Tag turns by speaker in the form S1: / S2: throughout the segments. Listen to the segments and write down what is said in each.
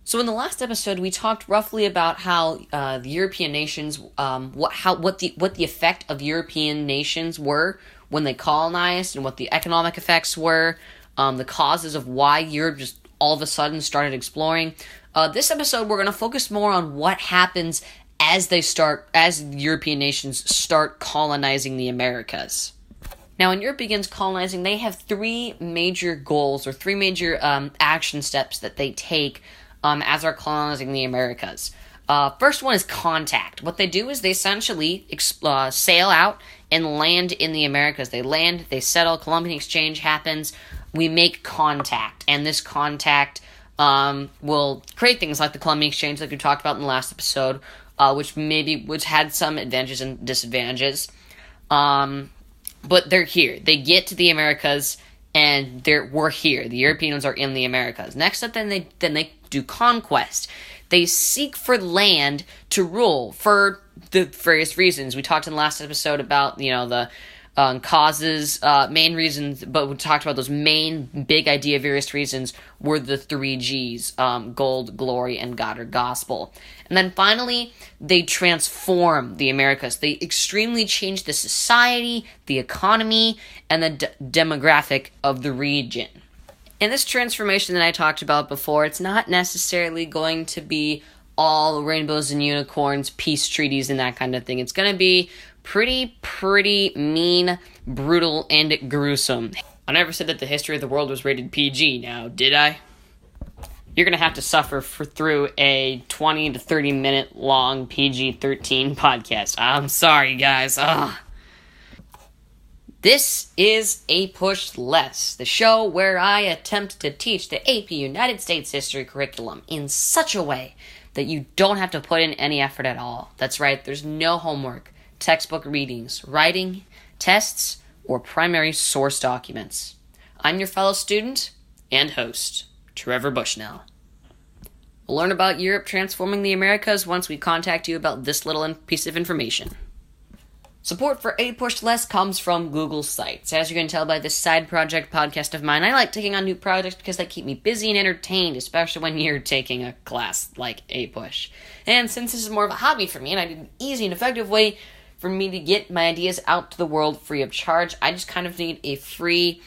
S1: So in the last episode, we talked roughly about how the European nations, what the effect of European nations were when they colonized, and what the economic effects were, the causes of why Europe just all of a sudden started exploring. This episode, we're going to focus more on what happens as European nations start colonizing the Americas. Now, when Europe begins colonizing, they have three major goals, or three major action steps that they take as they're colonizing the Americas. First one is contact. What they do is they essentially sail out and land in the Americas. They land, they settle, Columbian Exchange happens, we make contact, and this contact will create things like the Columbian Exchange, like we talked about in the last episode, which had some advantages and disadvantages. But they're here. They get to the Americas, and we're here. The Europeans are in the Americas. Next up, then they do conquest. They seek for land to rule for the various reasons. We talked in the last episode about, the causes, main reasons, but we talked about those main big idea various reasons were the three G's, gold, glory, and God or gospel. And then finally, they transform the Americas. They extremely change the society, the economy, and the demographic of the region. In this transformation that I talked about before, it's not necessarily going to be all rainbows and unicorns, peace treaties, and that kind of thing. It's going to be pretty mean, brutal, and gruesome. I never said that the history of the world was rated PG now, did I? You're going to have to suffer through a 20 to 30 minute long PG-13 podcast. I'm sorry, guys. This is APUSHLESS, the show where I attempt to teach the AP United States History curriculum in such a way that you don't have to put in any effort at all. That's right, there's no homework, textbook readings, writing, tests, or primary source documents. I'm your fellow student and host, Trevor Bushnell. We'll learn about Europe transforming the Americas once we contact you about this little piece of information. Support for APUSHLESS comes from Google Sites. As you can tell by this side project podcast of mine, I like taking on new projects because they keep me busy and entertained, especially when you're taking a class like APUSH. And since this is more of a hobby for me, and I need an easy and effective way for me to get my ideas out to the world free of charge, I just kind of need a free,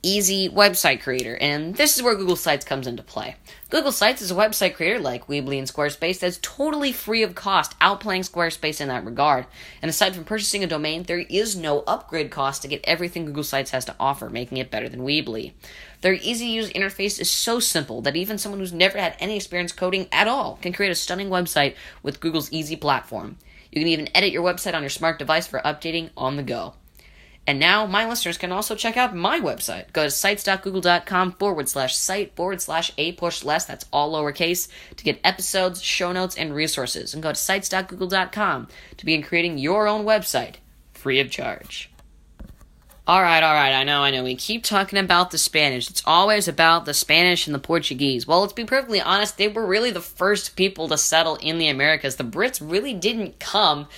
S1: easy website creator, and this is where Google Sites comes into play. Google Sites is a website creator like Weebly and Squarespace that's totally free of cost, outplaying Squarespace in that regard. And aside from purchasing a domain, there is no upgrade cost to get everything Google Sites has to offer, making it better than Weebly. Their easy-to-use interface is so simple that even someone who's never had any experience coding at all can create a stunning website with Google's easy platform. You can even edit your website on your smart device for updating on the go. And now, my listeners can also check out my website. Go to sites.google.com/site/APUSHLESS, that's all lowercase, to get episodes, show notes, and resources. And go to sites.google.com to begin creating your own website, free of charge. Alright, I know, we keep talking about the Spanish. It's always about the Spanish and the Portuguese. Well, let's be perfectly honest, they were really the first people to settle in the Americas. The Brits really didn't come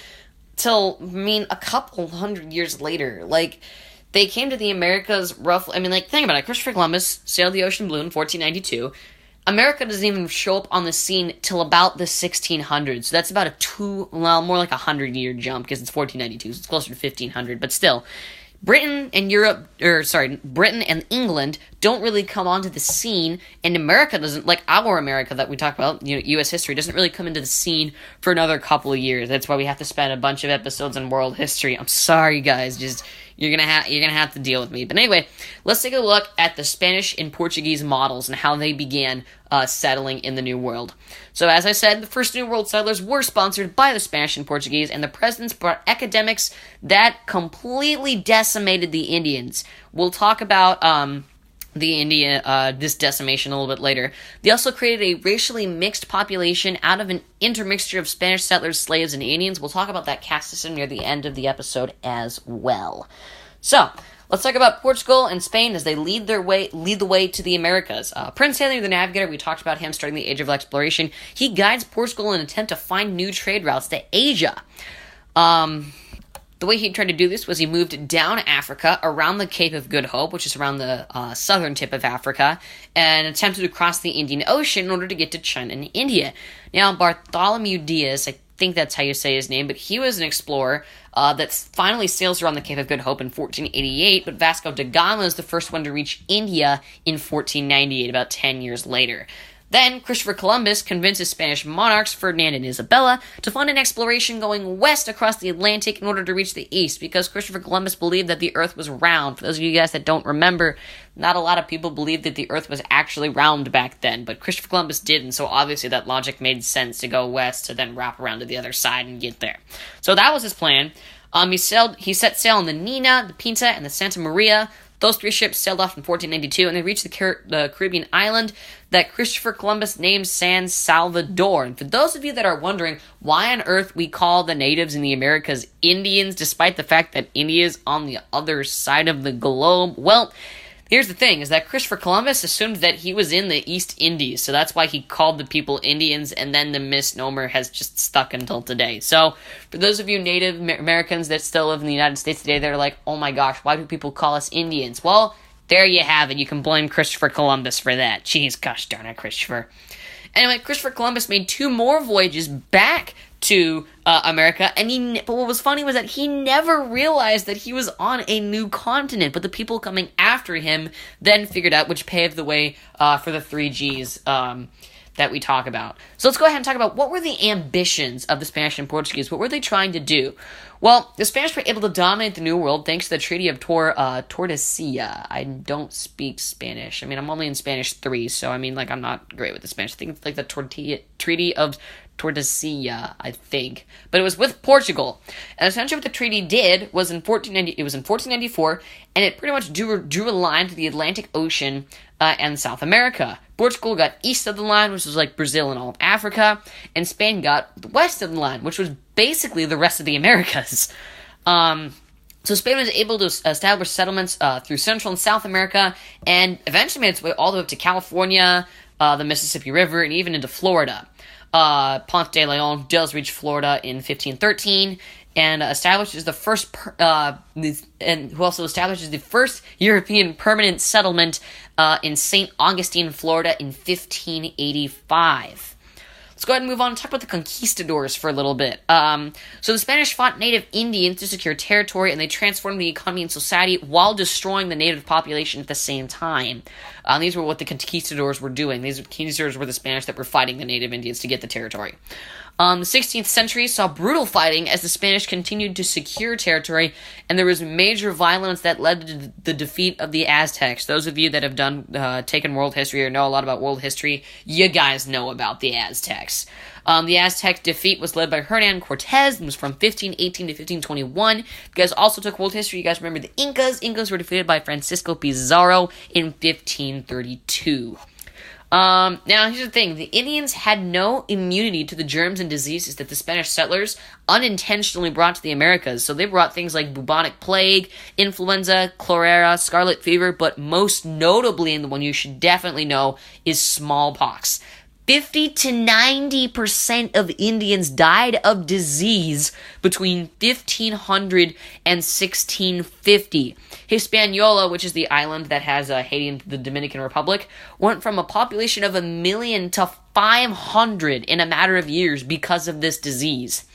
S1: till, a couple hundred years later. They came to the Americas roughly, think about it. Christopher Columbus sailed the ocean blue in 1492. America doesn't even show up on the scene till about the 1600s. So that's about more like a 100-year jump, because it's 1492, so it's closer to 1500, but still. Britain and England don't really come onto the scene, and America doesn't, our America that we talk about, U.S. history, doesn't really come into the scene for another couple of years. That's why we have to spend a bunch of episodes on world history. I'm sorry, guys, you're gonna have to deal with me. But anyway, let's take a look at the Spanish and Portuguese models and how they began settling in the New World. So as I said, the first New World settlers were sponsored by the Spanish and Portuguese, and the presidents brought academics that completely decimated the Indians. We'll talk about this decimation a little bit later. They also created a racially mixed population out of an intermixture of Spanish settlers, slaves, and Indians. We'll talk about that caste system near the end of the episode as well. So, let's talk about Portugal and Spain as they lead the way to the Americas. Prince Henry the Navigator, we talked about him starting the Age of Exploration. He guides Portugal in an attempt to find new trade routes to Asia. The way he tried to do this was he moved down Africa around the Cape of Good Hope, which is around the southern tip of Africa, and attempted to cross the Indian Ocean in order to get to China and India. Now, Bartholomew Diaz, I think that's how you say his name, but he was an explorer that finally sails around the Cape of Good Hope in 1488, but Vasco da Gama is the first one to reach India in 1498, about 10 years later. Then, Christopher Columbus convinces Spanish monarchs Ferdinand and Isabella to fund an exploration going west across the Atlantic in order to reach the east, because Christopher Columbus believed that the Earth was round. For those of you guys that don't remember, not a lot of people believed that the Earth was actually round back then, but Christopher Columbus did, and so obviously that logic made sense to go west to then wrap around to the other side and get there. So that was his plan. He set sail on the Nina, the Pinta, and the Santa Maria. Those three ships sailed off in 1492, and they reached the Caribbean island that Christopher Columbus named San Salvador. And for those of you that are wondering why on earth we call the natives in the Americas Indians, despite the fact that India is on the other side of the globe, well, here's the thing, is that Christopher Columbus assumed that he was in the East Indies, so that's why he called the people Indians, and then the misnomer has just stuck until today. So, for those of you Native Americans that still live in the United States today, they're like, oh my gosh, why do people call us Indians? Well, there you have it. You can blame Christopher Columbus for that. Jeez, gosh darn it, Christopher. Anyway, Christopher Columbus made 2 more voyages back to America, but what was funny was that he never realized that he was on a new continent, but the people coming after him then figured out, which paved the way for the 3 Gs that we talk about. So let's go ahead and talk about what were the ambitions of the Spanish and Portuguese. What were they trying to do? Well, the Spanish were able to dominate the New World thanks to the Treaty of Tordesillas. I don't speak Spanish. I mean, I'm only in Spanish 3, so I mean, like, I'm not great with the Spanish. I think it's like the Treaty of Tordesillas, I think. But it was with Portugal. And essentially what the treaty did was it was in 1494, and it pretty much drew a line to the Atlantic Ocean and South America. Portugal got east of the line, which was like Brazil and all of Africa, and Spain got west of the line, which was basically the rest of the Americas. So Spain was able to establish settlements through Central and South America, and eventually made its way all the way up to California, the Mississippi River, and even into Florida. Ponce de Leon does reach Florida in 1513, and establishes the first, and who also establishes the first European permanent settlement in St. Augustine, Florida, in 1585. Let's go ahead and move on and talk about the conquistadors for a little bit. So the Spanish fought native Indians to secure territory, and they transformed the economy and society while destroying the native population at the same time. These were what the conquistadors were doing. These conquistadors were the Spanish that were fighting the native Indians to get the territory. The 16th century saw brutal fighting as the Spanish continued to secure territory, and there was major violence that led to the defeat of the Aztecs. Those of you that have taken world history or know a lot about world history, you guys know about the Aztecs. The Aztec defeat was led by Hernan Cortez and was from 1518 to 1521. You guys also took world history. You guys remember the Incas. Incas were defeated by Francisco Pizarro in 1532. Now, here's the thing. The Indians had no immunity to the germs and diseases that the Spanish settlers unintentionally brought to the Americas. So they brought things like bubonic plague, influenza, cholera, scarlet fever, but most notably, and the one you should definitely know, is smallpox. 50 to 90% of Indians died of disease between 1500 and 1650. Hispaniola, which is the island that has Haiti and the Dominican Republic, went from a population of 1 million to 500 in a matter of years because of this disease.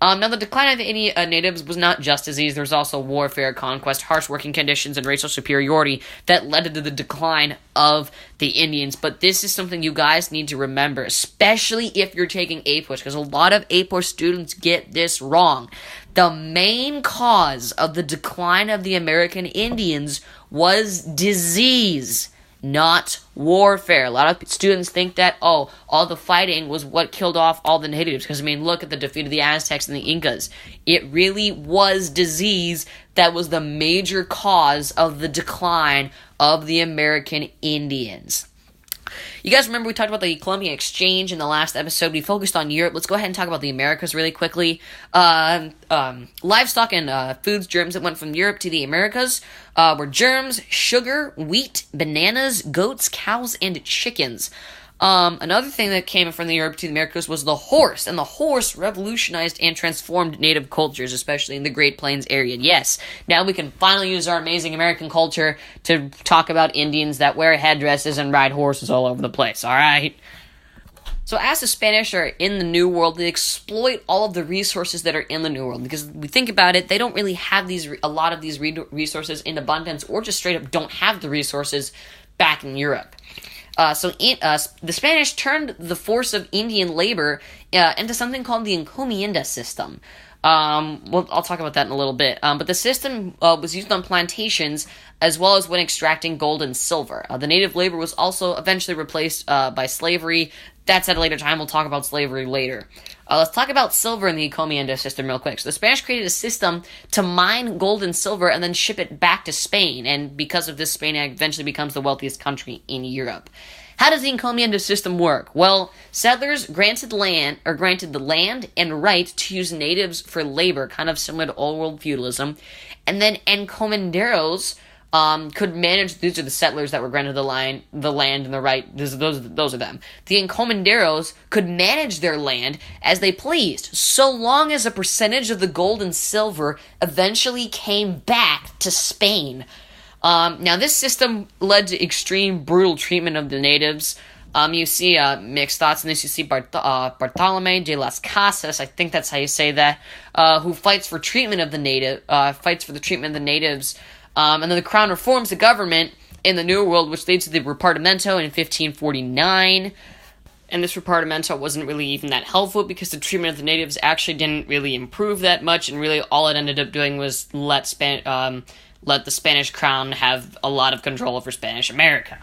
S1: Now, the decline of the Indian natives was not just disease. There was also warfare, conquest, harsh working conditions, and racial superiority that led to the decline of the Indians. But this is something you guys need to remember, especially if you're taking APUSH, because a lot of APUSH students get this wrong. The main cause of the decline of the American Indians was disease, not warfare. A lot of students think that, all the fighting was what killed off all the natives. Because, I mean, look at the defeat of the Aztecs and the Incas. It really was disease that was the major cause of the decline of the American Indians. You guys remember we talked about the Columbian Exchange in the last episode. We focused on Europe. Let's go ahead and talk about the Americas really quickly. Livestock and foods germs that went from Europe to the Americas were germs, sugar, wheat, bananas, goats, cows, and chickens. Another thing that came from the Europe to the Americas was the horse, and the horse revolutionized and transformed native cultures, especially in the Great Plains area. Yes, now we can finally use our amazing American culture to talk about Indians that wear headdresses and ride horses all over the place, alright? So as the Spanish are in the New World, they exploit all of the resources that are in the New World. Because we think about it, they don't really have a lot of these resources in abundance, or just straight up don't have the resources back in Europe. The Spanish turned the force of Indian labor into something called the encomienda system. I'll talk about that in a little bit. But the system was used on plantations as well as when extracting gold and silver. The native labor was also eventually replaced by slavery. That's at a later time. We'll talk about slavery later. Let's talk about silver in the encomienda system real quick. So the Spanish created a system to mine gold and silver and then ship it back to Spain. And because of this, Spain eventually becomes the wealthiest country in Europe. How does the encomienda system work? Well, settlers granted the land and right to use natives for labor, kind of similar to old world feudalism. And then encomenderos could manage. These are the settlers that were granted the land and the right. Those are them. The encomenderos could manage their land as they pleased, so long as a percentage of the gold and silver eventually came back to Spain. Now, this system led to extreme, brutal treatment of the natives. You see mixed thoughts in this. You see Bartolome de las Casas, I think that's how you say that, who fights for the treatment of the natives. And then the crown reforms the government in the New World, which leads to the Repartimento in 1549. And this Repartimento wasn't really even that helpful because the treatment of the natives actually didn't really improve that much, and really all it ended up doing was let the Spanish crown have a lot of control over Spanish America.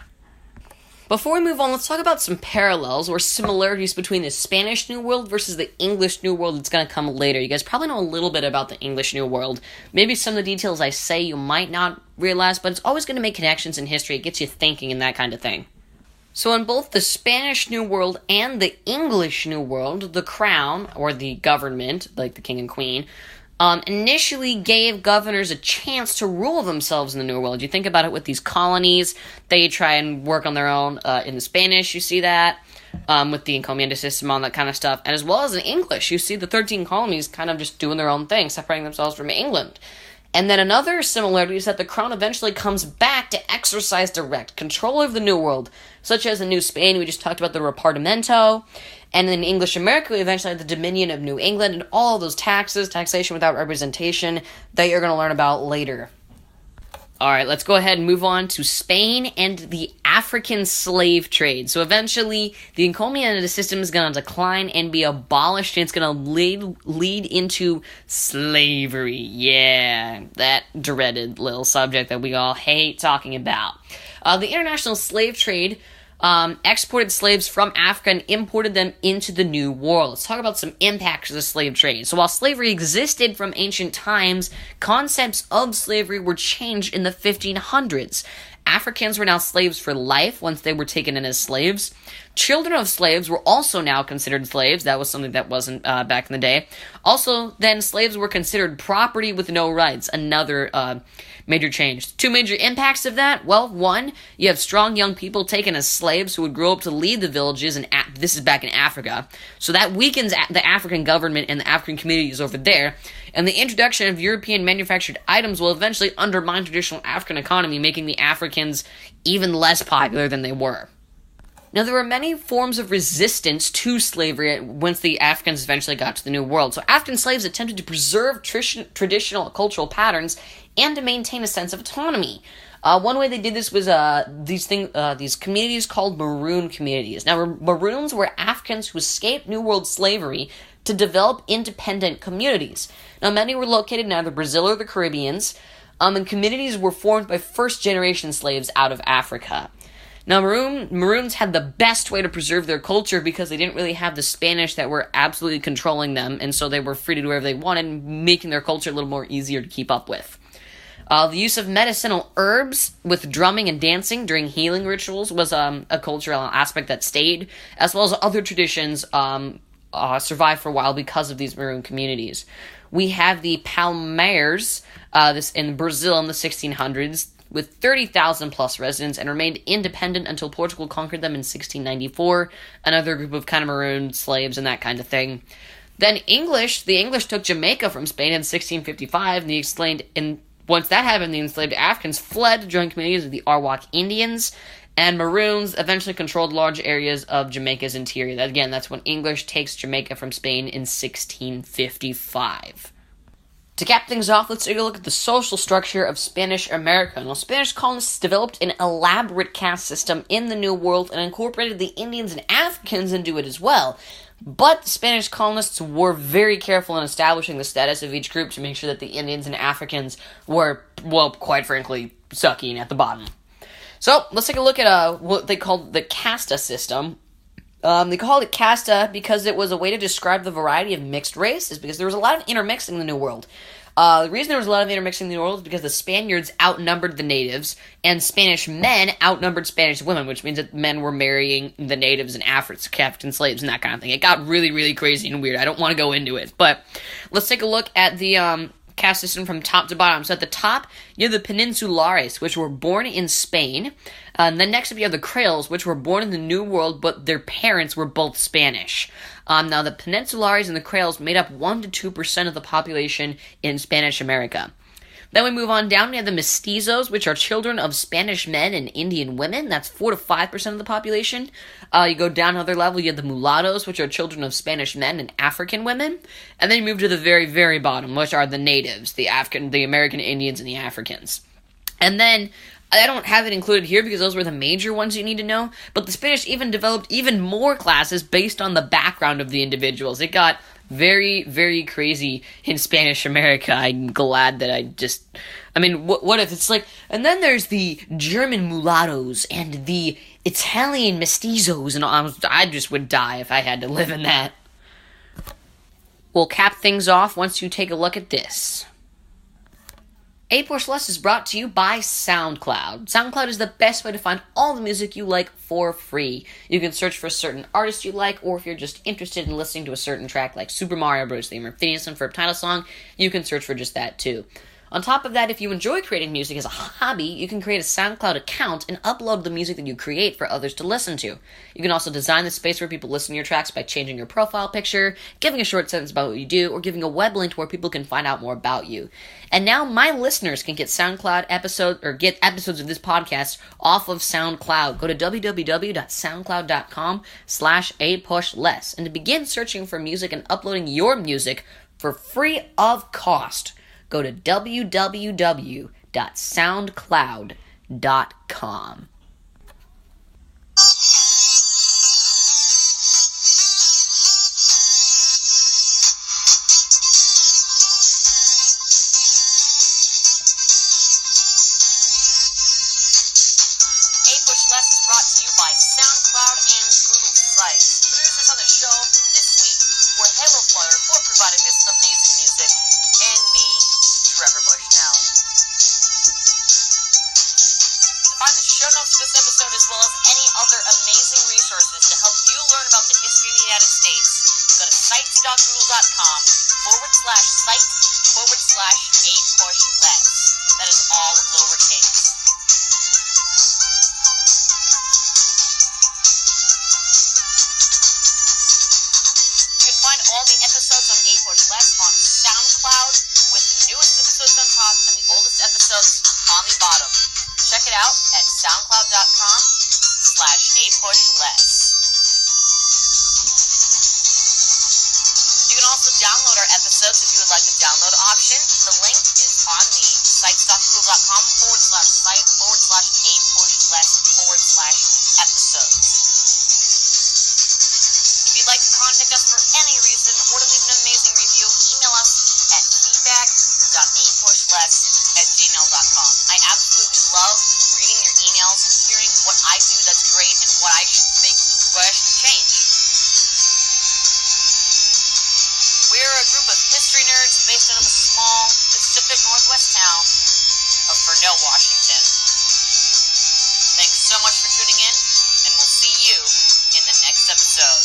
S1: Before we move on, let's talk about some parallels or similarities between the Spanish New World versus the English New World that's going to come later. You guys probably know a little bit about the English New World. Maybe some of the details I say you might not realize, but it's always going to make connections in history. It gets you thinking and that kind of thing. So in both the Spanish New World and the English New World, the crown, or the government, like the king and queen, initially gave governors a chance to rule themselves in the New World. You think about it with these colonies, they try and work on their own. In the Spanish, you see that, with the encomienda system, all that kind of stuff. And as well as in English, you see the 13 colonies kind of just doing their own thing, separating themselves from England. And then another similarity is that the crown eventually comes back to exercise direct control of the New World, such as in New Spain, we just talked about the Repartimento, and in English America, we eventually had the Dominion of New England, and all of those taxation without representation that you're going to learn about later. Alright, let's go ahead and move on to Spain and the African slave trade. So eventually, the encomienda system is going to decline and be abolished, and it's going to lead into slavery. Yeah, that dreaded little subject that we all hate talking about. The international slave trade exported slaves from Africa and imported them into the New World. Let's talk about some impacts of the slave trade. So while slavery existed from ancient times, concepts of slavery were changed in the 1500s. Africans were now slaves for life once they were taken in as slaves. Children of slaves were also now considered slaves. That was something that wasn't back in the day. Also, then slaves were considered property with no rights. Another major change. Two major impacts of that. Well, one, you have strong young people taken as slaves who would grow up to lead the villages, and this is back in Africa. So that weakens the African government and the African communities over there. And the introduction of European manufactured items will eventually undermine traditional African economy, making the Africans even less popular than they were. Now, there were many forms of resistance to slavery once the Africans eventually got to the New World. So African slaves attempted to preserve traditional cultural patterns and to maintain a sense of autonomy. One way they did this was these communities called Maroon Communities. Now, Maroons were Africans who escaped New World slavery to develop independent communities. Now, many were located in either Brazil or the Caribbean, and communities were formed by first-generation slaves out of Africa. Now, Maroons had the best way to preserve their culture because they didn't really have the Spanish that were absolutely controlling them, and so they were free to do whatever they wanted, making their culture a little more easier to keep up with. The use of medicinal herbs with drumming and dancing during healing rituals was a cultural aspect that stayed, as well as other traditions survived for a while because of these Maroon communities. We have the Palmeiras, this in Brazil in the 1600s. with 30,000 plus residents and remained independent until Portugal conquered them in 1694, another group of kind of marooned slaves and that kind of thing. Then the English took Jamaica from Spain in 1655, and once that happened, the enslaved Africans fled to join communities of the Arawak Indians, and Maroons eventually controlled large areas of Jamaica's interior. That's when English takes Jamaica from Spain in 1655. To cap things off, let's take a look at the social structure of Spanish America. Now, Spanish colonists developed an elaborate caste system in the New World and incorporated the Indians and Africans into it as well. But the Spanish colonists were very careful in establishing the status of each group to make sure that the Indians and Africans were, well, quite frankly, sucking at the bottom. So, let's take a look at what they called the Caste System. They called it Casta because it was a way to describe the variety of mixed races, because there was a lot of intermixing in the New World. The reason there was a lot of intermixing in the New World is because the Spaniards outnumbered the natives, and Spanish men outnumbered Spanish women, which means that men were marrying the natives and African slaves and that kind of thing. It got really, really crazy and weird. I don't want to go into it, but let's take a look at the caste system from top to bottom. So at the top, you have the Peninsulares, which were born in Spain. And then next up, you have the Creoles, which were born in the New World, but their parents were both Spanish. Now, the Peninsulares and the Creoles made up 1 to 2% of the population in Spanish America. Then we move on down. We have the Mestizos, which are children of Spanish men and Indian women. That's 4 to 5% of the population. You go down another level, you have the Mulattoes, which are children of Spanish men and African women. And then you move to the very, very bottom, which are the natives, the American Indians, and the Africans. And then, I don't have it included here because those were the major ones you need to know, but the Spanish even developed even more classes based on the background of the individuals. It got very, very crazy in Spanish America. I'm glad that what if it's like, and then there's the German mulattoes and the Italian mestizos, and I just would die if I had to live in that. We'll cap things off once you take a look at this. APUSHLESS is brought to you by SoundCloud. SoundCloud is the best way to find all the music you like for free. You can search for a certain artist you like, or if you're just interested in listening to a certain track like Super Mario Bros. Theme or Phineas and Ferb title song, you can search for just that too. On top of that, if you enjoy creating music as a hobby, you can create a SoundCloud account and upload the music that you create for others to listen to. You can also design the space where people listen to your tracks by changing your profile picture, giving a short sentence about what you do, or giving a web link to where people can find out more about you. And now my listeners can get SoundCloud episodes, or get episodes of this podcast off of SoundCloud. Go to www.soundcloud.com/APUSHLESS and to begin searching for music and uploading your music for free of cost, go to www.soundcloud.com. APUSHLESS is brought to you by SoundCloud and Google Sites. The producers on the show this week were Halo Flyer for providing this amazing music, and me, Trevor Bushnell. To find the show notes for this episode as well as any other amazing resources to help you learn about the history of the United States, go to sites.google.com/site/APUSHLESS. That is all lowercase. Find all the episodes on APUSHLESS on SoundCloud with the newest episodes on top and the oldest episodes on the bottom. Check it out at soundcloud.com/APUSHLESS. You can also download our episodes if you would like the download option. The link is on the sites.google.com/site/APUSHLESS/episodes. If you'd like to contact us for any reason or to leave an amazing review, email us at feedback.apushless@gmail.com. I absolutely love reading your emails and hearing what I do that's great and what I should change. We're a group of history nerds based out of the small Pacific Northwest town of Fresno, Washington. Thanks so much for tuning in, and we'll see you in the next episode.